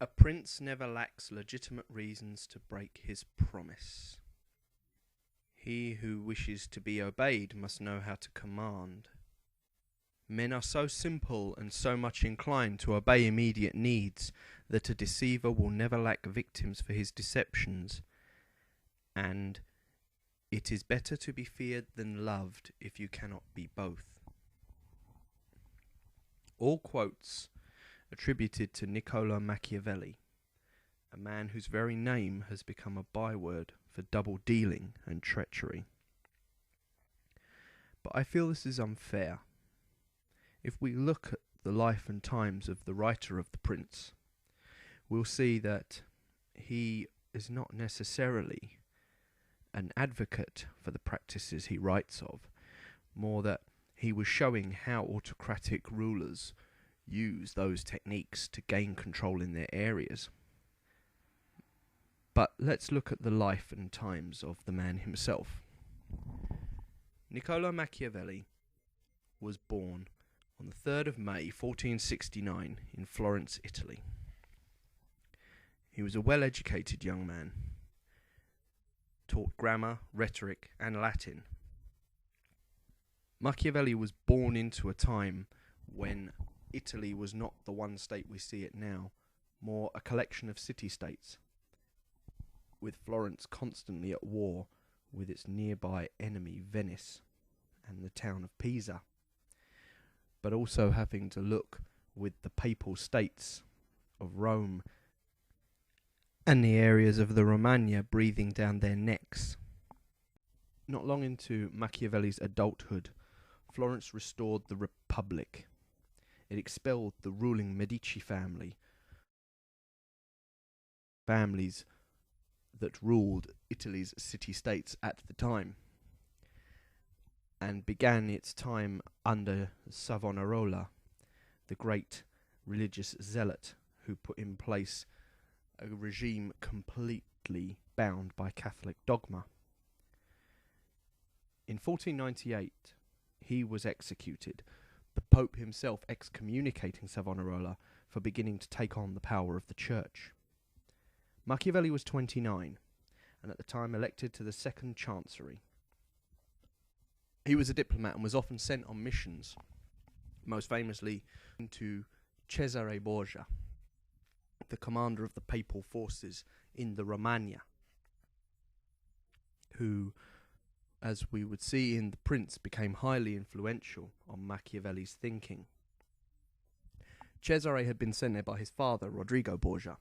A prince never lacks legitimate reasons to break his promise. He who wishes to be obeyed must know how to command. Men are so simple and so much inclined to obey immediate needs that a deceiver will never lack victims for his deceptions, and it is better to be feared than loved if you cannot be both. All quotes attributed to Niccolo Machiavelli, a man whose very name has become a byword for double dealing and treachery. But I feel this is unfair. If we look at the life and times of the writer of The Prince, we'll see that he is not necessarily an advocate for the practices he writes of, more that he was showing how autocratic rulers use those techniques to gain control in their areas. But let's look at the life and times of the man himself. Niccolo Machiavelli was born on the 3rd of May 1469 in Florence, Italy. He was a well-educated young man, taught grammar, rhetoric and Latin. Machiavelli was born into a time when Italy was not the one state we see it now, more a collection of city-states, with Florence constantly at war with its nearby enemy Venice and the town of Pisa, but also having to look with the papal states of Rome and the areas of the Romagna breathing down their necks. Not long into Machiavelli's adulthood, Florence restored the Republic. It expelled the ruling Medici families that ruled Italy's city-states at the time, and began its time under Savonarola, the great religious zealot who put in place a regime completely bound by Catholic dogma. In 1498, he was executed, the Pope himself excommunicating Savonarola for beginning to take on the power of the Church. Machiavelli was 29, and at the time elected to the Second Chancery. He was a diplomat and was often sent on missions, most famously to Cesare Borgia, the commander of the papal forces in the Romagna, who, as we would see in The Prince, became highly influential on Machiavelli's thinking. Cesare had been sent there by his father, Rodrigo Borgia,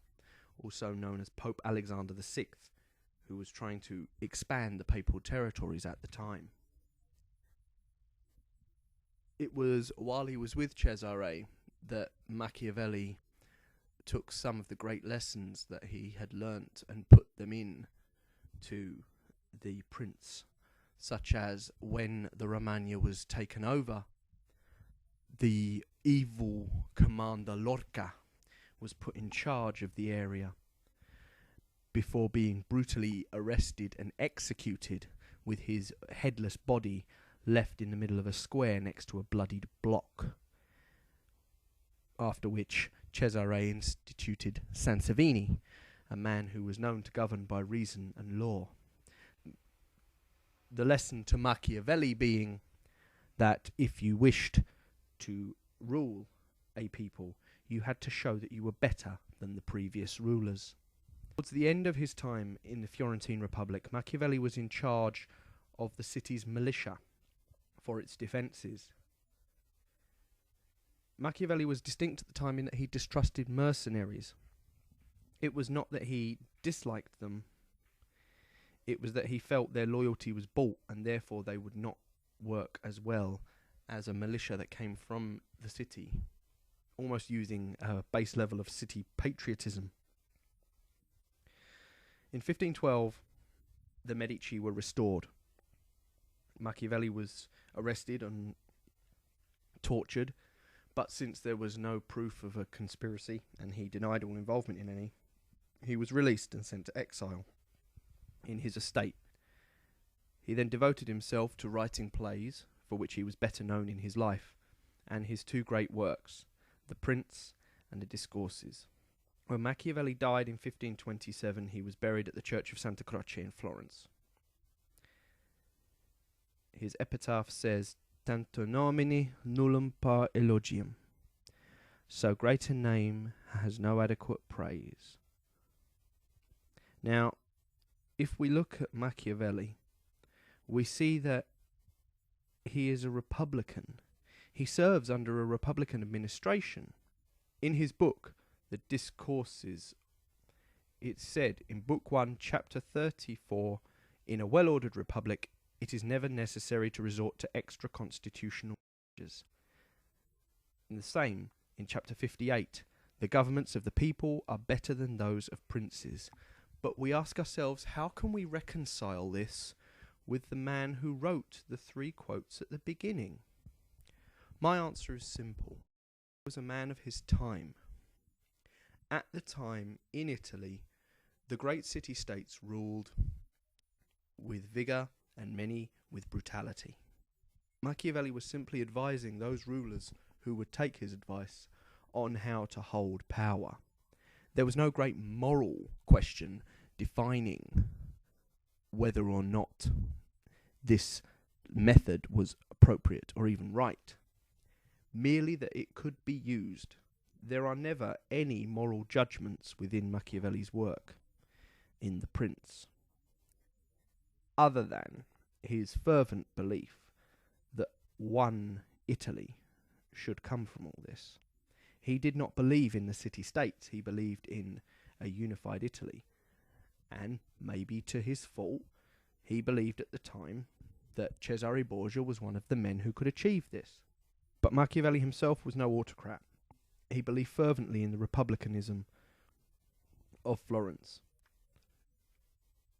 also known as Pope Alexander VI, who was trying to expand the papal territories at the time. It was while he was with Cesare that Machiavelli took some of the great lessons that he had learnt and put them in to The Prince, such as when the Romagna was taken over, the evil commander Lorca was put in charge of the area before being brutally arrested and executed with his headless body left in the middle of a square next to a bloodied block, after which Cesare instituted Sansevini, a man who was known to govern by reason and law. The lesson to Machiavelli being that if you wished to rule a people, you had to show that you were better than the previous rulers. Towards the end of his time in the Florentine Republic, Machiavelli was in charge of the city's militia for its defences. Machiavelli was distinct at the time in that he distrusted mercenaries. It was not that he disliked them, it was that he felt their loyalty was bought and therefore they would not work as well as a militia that came from the city, almost using a base level of city patriotism. In 1512, the Medici were restored. Machiavelli was arrested and tortured, but since there was no proof of a conspiracy and he denied all involvement in any, he was released and sent to exile in his estate. He then devoted himself to writing plays, for which he was better known in his life, and his two great works, The Prince and The Discourses. When Machiavelli died in 1527, he was buried at the Church of Santa Croce in Florence. His epitaph says, "Tanto nomine nullum par elogium." So great a name has no adequate praise. Now, if we look at Machiavelli, we see that he is a Republican. He serves under a Republican administration. In his book, The Discourses, it said in Book 1, Chapter 34, "In a well-ordered republic, it is never necessary to resort to extra-constitutional measures." And the same in Chapter 58, "The governments of the people are better than those of princes." But we ask ourselves, how can we reconcile this with the man who wrote the 3 quotes at the beginning? My answer is simple. He was a man of his time. At the time, in Italy, the great city-states ruled with vigour and many with brutality. Machiavelli was simply advising those rulers who would take his advice on how to hold power. There was no great moral question defining whether or not this method was appropriate or even right. Merely that it could be used. There are never any moral judgments within Machiavelli's work in The Prince, other than his fervent belief that one Italy should come from all this. He did not believe in the city-states, he believed in a unified Italy. And, maybe to his fault, he believed at the time that Cesare Borgia was one of the men who could achieve this. But Machiavelli himself was no autocrat. He believed fervently in the republicanism of Florence.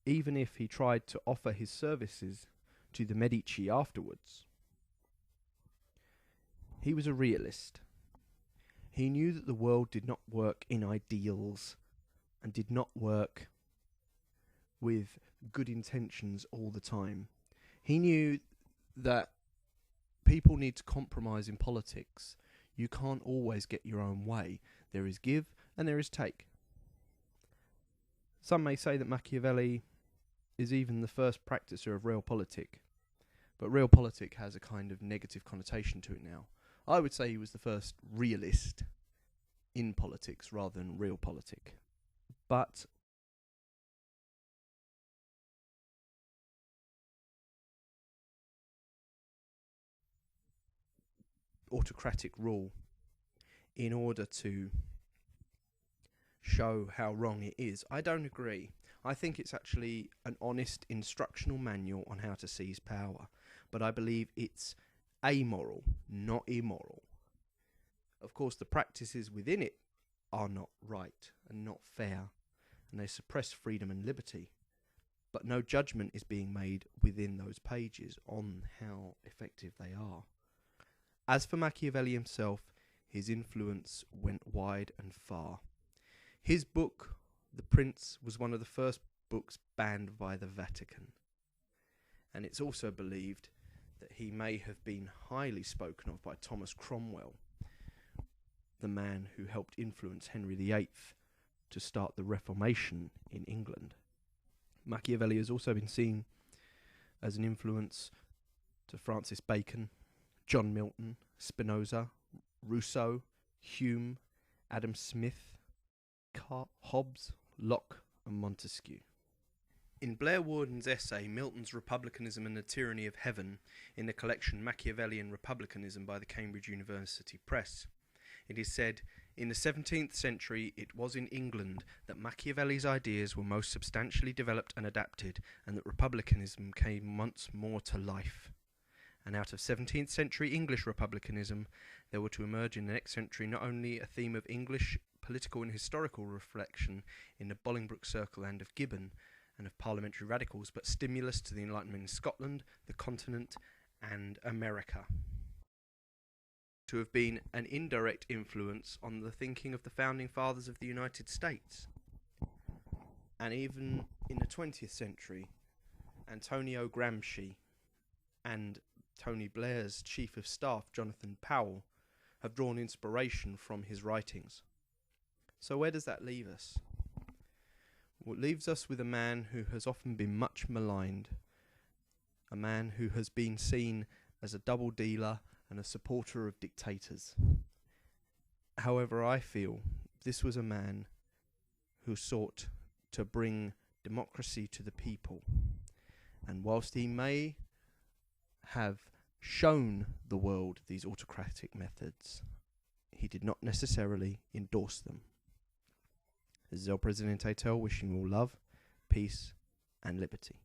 Even if he tried to offer his services to the Medici afterwards. He was a realist. He knew that the world did not work in ideals and did not work with good intentions all the time. He knew that people need to compromise in politics. You can't always get your own way. There is give and there is take. Some may say that Machiavelli is even the first practicer of realpolitik, but realpolitik has a kind of negative connotation to it now. I would say he was the first realist in politics rather than realpolitik. But autocratic rule in order to show how wrong it is. I don't agree. I think it's actually an honest instructional manual on how to seize power, but I believe it's amoral, not immoral. Of course, the practices within it are not right and not fair, and they suppress freedom and liberty, but no judgment is being made within those pages on how effective they are. As for Machiavelli himself, his influence went wide and far. His book, The Prince, was one of the first books banned by the Vatican, and it's also believed that he may have been highly spoken of by Thomas Cromwell, the man who helped influence Henry VIII to start the Reformation in England. Machiavelli has also been seen as an influence to Francis Bacon, John Milton, Spinoza, Rousseau, Hume, Adam Smith, Hobbes, Locke and Montesquieu. In Blair Warden's essay Milton's Republicanism and the Tyranny of Heaven, in the collection Machiavellian Republicanism by the Cambridge University Press, it is said, "In the 17th century it was in England that Machiavelli's ideas were most substantially developed and adapted, and that republicanism came once more to life. And out of 17th century English republicanism, there were to emerge in the next century not only a theme of English political and historical reflection in the Bolingbroke Circle and of Gibbon, and of parliamentary radicals, but stimulus to the Enlightenment in Scotland, the continent, and America. To have been an indirect influence on the thinking of the founding fathers of the United States. And even in the 20th century, Antonio Gramsci and Tony Blair's Chief of Staff, Jonathan Powell, have drawn inspiration from his writings. So where does that leave us? Well, it leaves us with a man who has often been much maligned, a man who has been seen as a double dealer and a supporter of dictators. However, I feel this was a man who sought to bring democracy to the people. And whilst he may have shown the world these autocratic methods, he did not necessarily endorse them. This is El Presidente Tel wishing you all love, peace, and liberty.